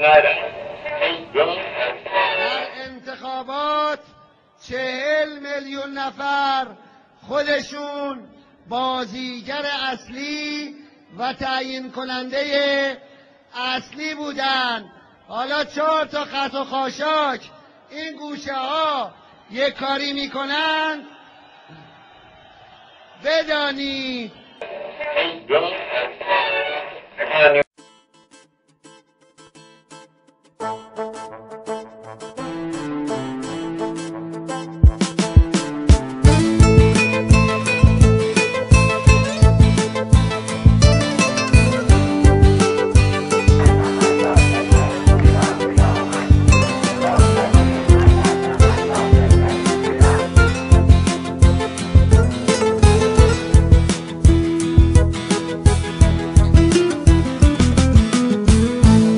در انتخابات 40 میلیون نفر خودشون بازیگر اصلی و تعیین کننده اصلی بودن. حالا 4 تا خط و خاشاک این گوشه ها یک کاری میکنند، بدانید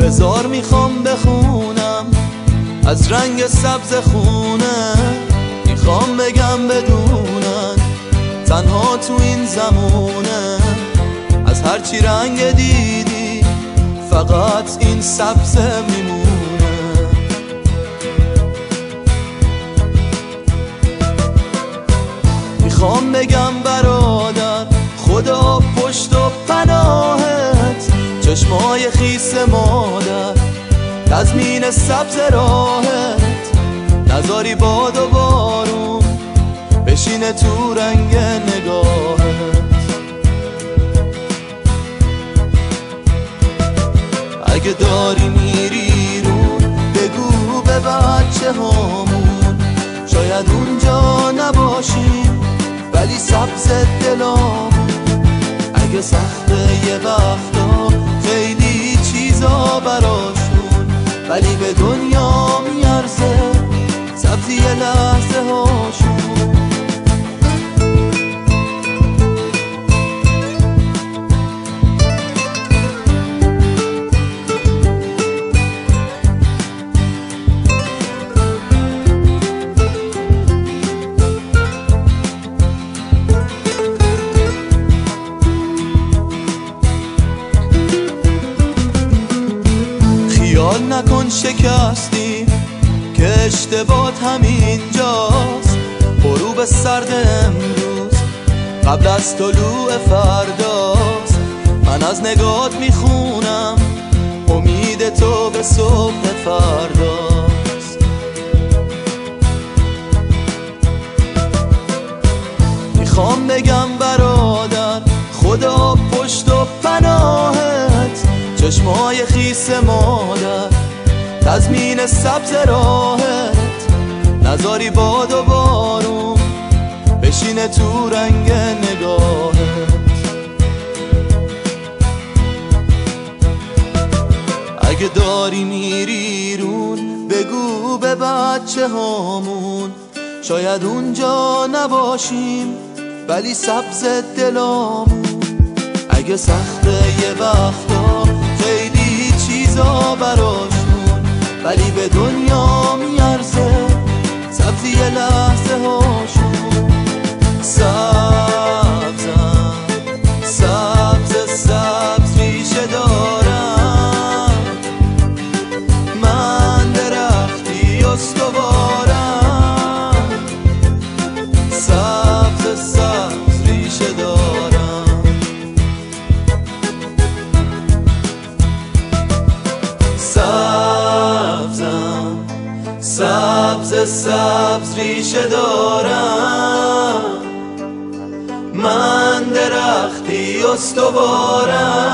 بذار میخوام بخونم از رنگ سبز خونه، میخوام بگم بدونن تنها تو این زمونه از هرچی رنگ دیدی فقط این سبز میمونه. میخوام بگم برادر خدا پشت و پناهت، چشمای خیس مادر تضمین سبز راهت، نذاری باد و بارون بشینه تو رنگ نگاهت. اگه داری میری رو بگو به بچه هامون شاید اونجا نباشیم ولی سبز دلامون. اگه سخته یه وقتا خیلی چیزا براشون ولی به دنیا میارزه سبزی لحظه هاشون. خیال نکن شکستی که اشتباهت همینجاست. غروب سرد امروز قبل از طلوع فرداست. من از نگات میخونم امید تو به صبح فرداست. میخوام بگم برادر خدا پشت و پناهت، چشمای خیس مادر تضمین سبز راهت، نذاری باد و بارون بشینه تو رنگ نگاهت. اگه داری میری رون بگو به بچه هامون شاید اونجا نباشیم ولی سبز دلامون. اگه سخته یه وقتا خیلی چیزا براشون ولی به دنیا میارزه سبزی لحظه هاشون. سبزم سبز سبز ریشه دارم، من درختی استوارم. سبز سبز ریشه دارم، سبزم سبز سبز ریشه دارم، من درختی استوارم.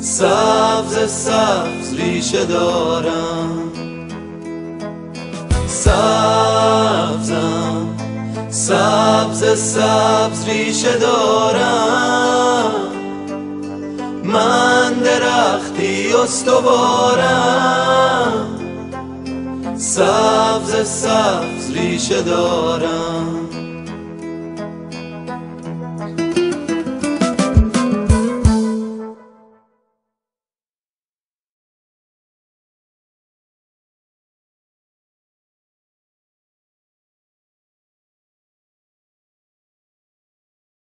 سبز سبز ریشه دارم، سبزم سبز سبز ریشه دارم، من درختی استوارم. سبز سبز ریشه دارم.